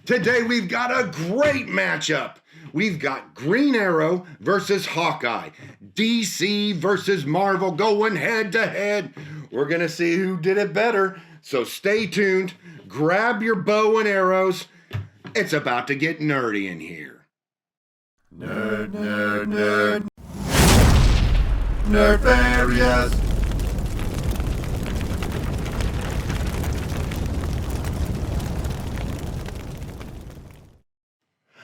Today we've got a great matchup. We've got Green Arrow versus Hawkeye. DC versus Marvel going head to head. We're going to see who did it better. So stay tuned. Grab your bow and arrows. It's about to get nerdy in here. Nerd, nerd, nerd. Nerdfarious.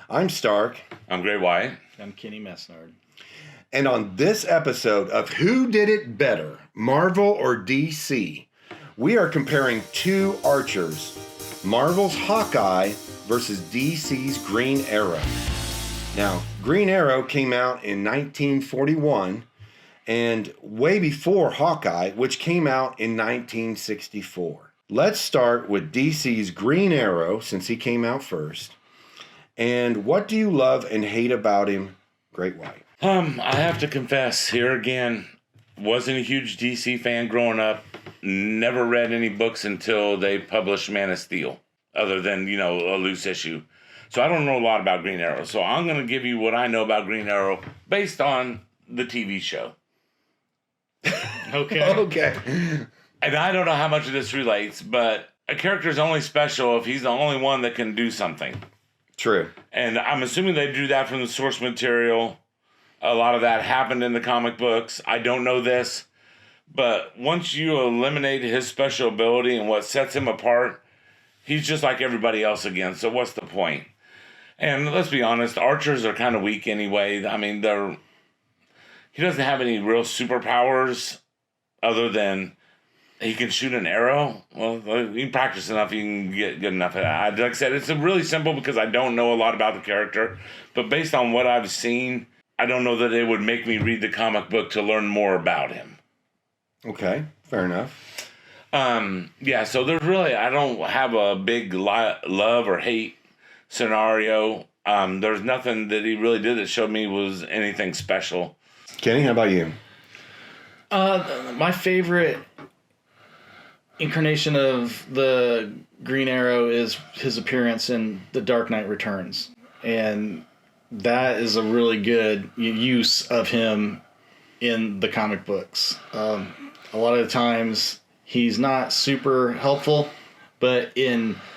I'm Stark. I'm Gray White. I'm Kenney Mesnard. And on this episode of Who Did It Better, Marvel or DC, we are comparing two archers, Marvel's Hawkeye versus DC's Green Arrow. Now, Green Arrow came out in 1941 and way before Hawkeye, which came out in 1964. Let's start with DC's Green Arrow, since he came out first. And what do you love and hate about him, Great White? I have to confess, here again, wasn't a huge DC fan growing up. Never read any books until they published Man of Steel, other than, a loose issue. So I don't know a lot about Green Arrow. So I'm going to give you what I know about Green Arrow based on the TV show. Okay. And I don't know how much of this relates, but a character is only special if he's the only one that can do something. True. And I'm assuming they drew that from the source material. A lot of that happened in the comic books. I don't know this. But once you eliminate his special ability and what sets him apart, he's just like everybody else again. So what's the point? And let's be honest, archers are kind of weak anyway. I mean, he doesn't have any real superpowers other than he can shoot an arrow. Well, you can practice enough, you can get good enough at that. Like I said, it's really simple because I don't know a lot about the character. But based on what I've seen, I don't know that it would make me read the comic book to learn more about him. Okay, fair enough. So there's really, I don't have a big love or hate scenario. There's nothing that he really did that showed me was anything special. Kenny, how about you? My favorite incarnation of the Green Arrow is his appearance in The Dark Knight Returns. And that is a really good use of him in the comic books. A lot of the times he's not super helpful, but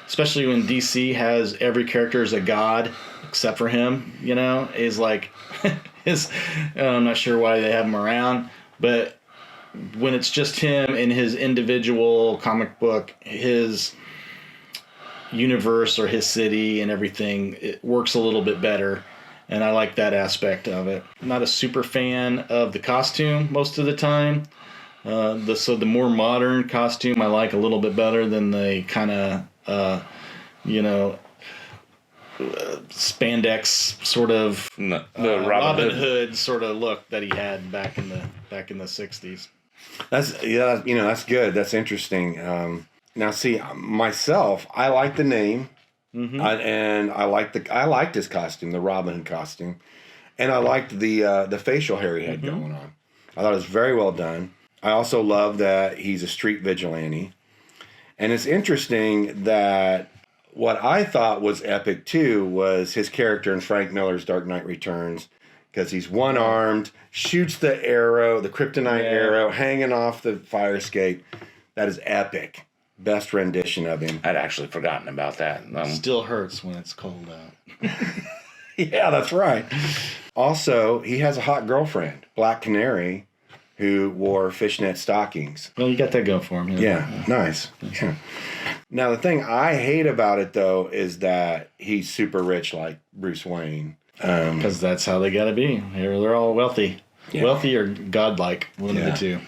especially when DC has every character as a god except for him, is like I'm not sure why they have him around, but when it's just him in his individual comic book, his universe or his city and everything, it works a little bit better. And I like that aspect of it. I'm not a super fan of the costume most of the time. So the more modern costume I like a little bit better than the kind of, spandex sort of the Robin Hood sort of look that he had back in the 60s. That's good. That's interesting. Now, see, myself, I like the name, and I liked his costume, the Robin Hood costume, and I liked the facial hair he had going on. I thought it was very well done. I also love that he's a street vigilante, and it's interesting that what I thought was epic too was his character in Frank Miller's Dark Knight Returns. Because he's one-armed, shoots the arrow, the kryptonite arrow, hanging off the fire escape. That is epic. Best rendition of him. I'd actually forgotten about that. Still hurts when it's cold out. Yeah, that's right. Also, he has a hot girlfriend, Black Canary, who wore fishnet stockings. Well, you got that going for him. Yeah, nice. Yeah. Now, the thing I hate about it, though, is that he's super rich like Bruce Wayne. Because that's how they gotta be. They're all wealthy. Yeah. Wealthy or godlike, one of the two.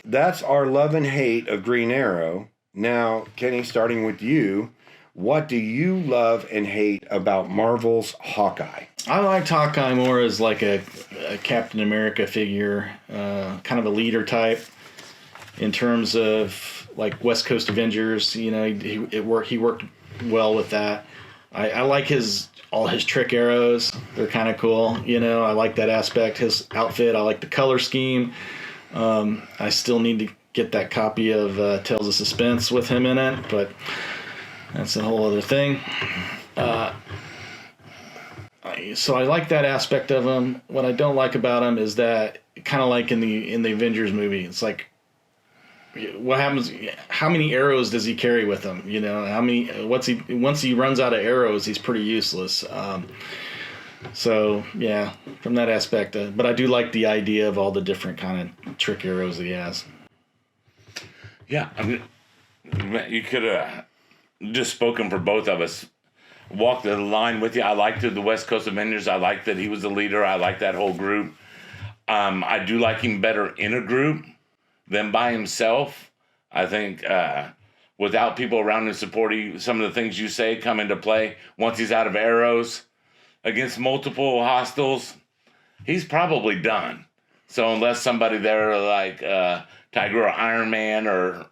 That's our love and hate of Green Arrow. Now, Kenny, starting with you, what do you love and hate about Marvel's Hawkeye? I liked Hawkeye more as like a Captain America figure, kind of a leader type in terms of like West Coast Avengers. He worked well with that. I like all his trick arrows. They're kind of cool. I like that aspect. His outfit, I like the color scheme. I still need to get that copy of Tales of Suspense with him in it, but that's a whole other thing. so I like that aspect of him. What I don't like about him is that, kind of like in the Avengers movie, it's like, what happens? How many arrows does he carry with him? You know, how many? Once he runs out of arrows, he's pretty useless. So yeah, from that aspect, but I do like the idea of all the different kind of trick arrows that he has. Yeah, I mean, you could have just spoken for both of us. Walked the line with you. I liked the West Coast Avengers. I liked that he was the leader. I liked that whole group. I do like him better in a group than by himself. I think without people around him supporting, some of the things you say come into play. Once he's out of arrows against multiple hostiles, he's probably done. So unless somebody there like Tiger or Iron Man or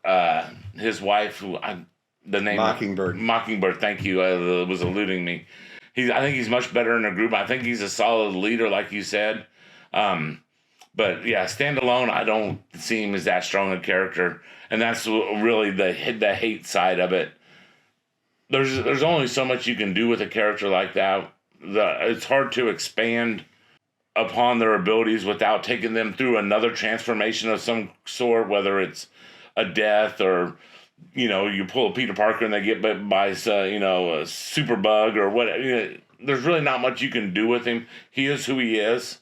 his wife, the name Mockingbird. Thank you. Was eluding me. I think he's much better in a group. I think he's a solid leader, like you said. But yeah, standalone, I don't see him as that strong a character, and that's really the hate side of it. There's only so much you can do with a character like that. It's hard to expand upon their abilities without taking them through another transformation of some sort, whether it's a death or, you know, you pull a Peter Parker and they get bit by a super bug or what. You know, there's really not much you can do with him. He is who he is,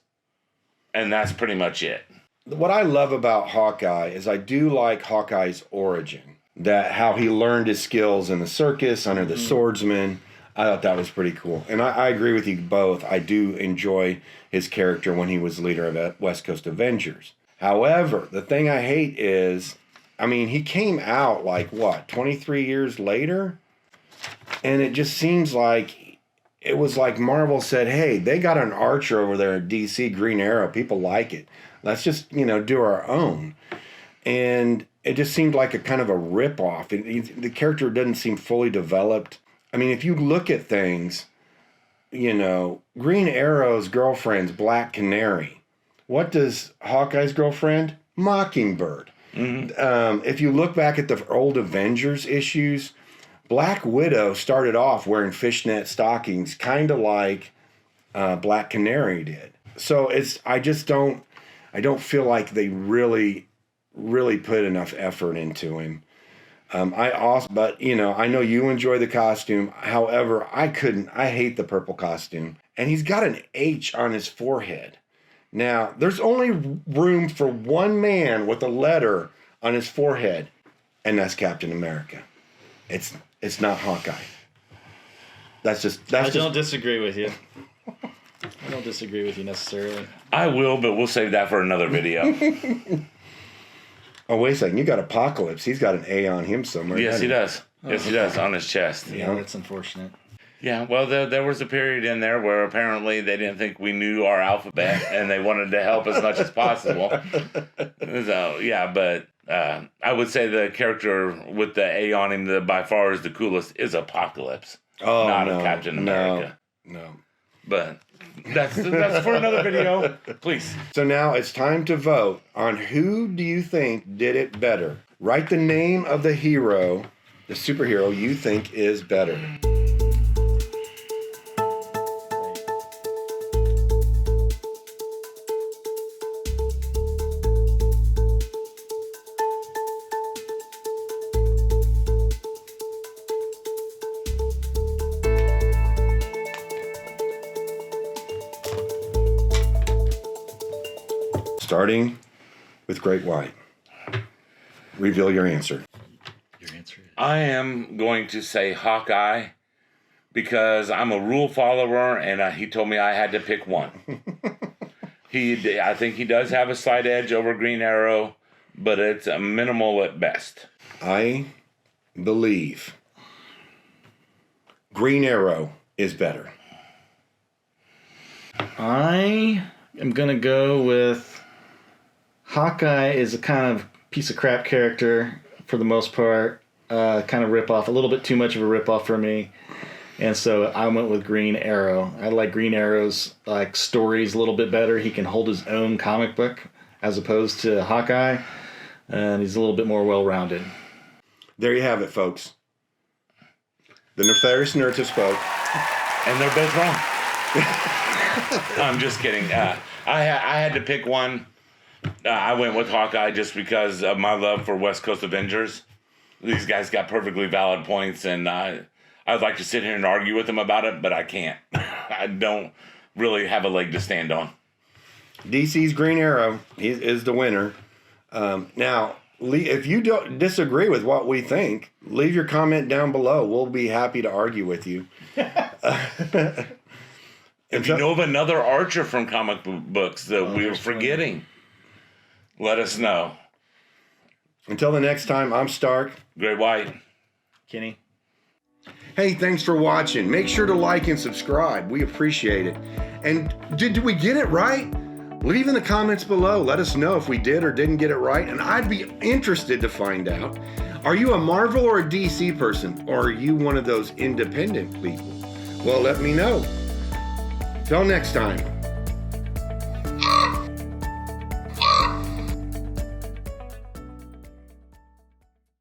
and that's pretty much it. What I love about Hawkeye is I do like Hawkeye's origin, that how he learned his skills in the circus under the swordsman. I thought that was pretty cool. And I agree with you both. I do enjoy his character when he was leader of West Coast Avengers. However, the thing I hate is, I mean, he came out like, 23 years later? And it just seems like, it was like Marvel said, hey, they got an Archer over there at DC, Green Arrow. People like it. Let's just, do our own. And it just seemed like a kind of a ripoff. The character doesn't seem fully developed. I mean, if you look at things, Green Arrow's girlfriend's Black Canary. What does Hawkeye's girlfriend? Mockingbird. Mm-hmm. If you look back at the old Avengers issues, Black Widow started off wearing fishnet stockings, kind of like Black Canary did. So I don't feel like they really put enough effort into him. But I know you enjoy the costume. However, I hate the purple costume. And he's got an H on his forehead. Now, there's only room for one man with a letter on his forehead, and that's Captain America. It's not Hawkeye. I don't disagree with you. I don't disagree with you necessarily. I will, but we'll save that for another video. Oh, wait a second. You got Apocalypse. He's got an A on him somewhere. Yes, he does. Yes, he does, on his chest. Yeah, that's unfortunate. Yeah, well, there was a period in there where apparently they didn't think we knew our alphabet, and they wanted to help as much as possible. So, yeah, but I would say the character with the A on him that by far is the coolest is Apocalypse, not Captain America. No. But that's for another video, please. So now it's time to vote on who do you think did it better. Write the name of the hero, the superhero you think is better. Starting with Great White. Reveal your answer. Your answer is... I am going to say Hawkeye because I'm a rule follower, and he told me I had to pick one. I think he does have a slight edge over Green Arrow, but it's minimal at best. I believe Green Arrow is better. I am going to go with Hawkeye is a kind of piece of crap character for the most part, kind of rip-off, a little bit too much of a rip-off for me. And so I went with Green Arrow. I like Green Arrow's stories a little bit better. He can hold his own comic book as opposed to Hawkeye, and he's a little bit more well-rounded. There you have it, folks. The Nefarious Nerds have spoke. And they're both wrong. I'm just kidding. I had to pick one. I went with Hawkeye just because of my love for West Coast Avengers. These guys got perfectly valid points, and I'd like to sit here and argue with them about it, but I can't. I don't really have a leg to stand on. DC's Green Arrow is the winner. Now, if you don't disagree with what we think, leave your comment down below. We'll be happy to argue with you. If you know of another Archer from comic books that we were forgetting, let us know. Until the next time, I'm Stark. Great White. Kenny. Hey, thanks for watching. Make sure to like and subscribe. We appreciate it. And did we get it right? Leave in the comments below. Let us know if we did or didn't get it right. And I'd be interested to find out. Are you a Marvel or a DC person? Or are you one of those independent people? Well, let me know. Till next time.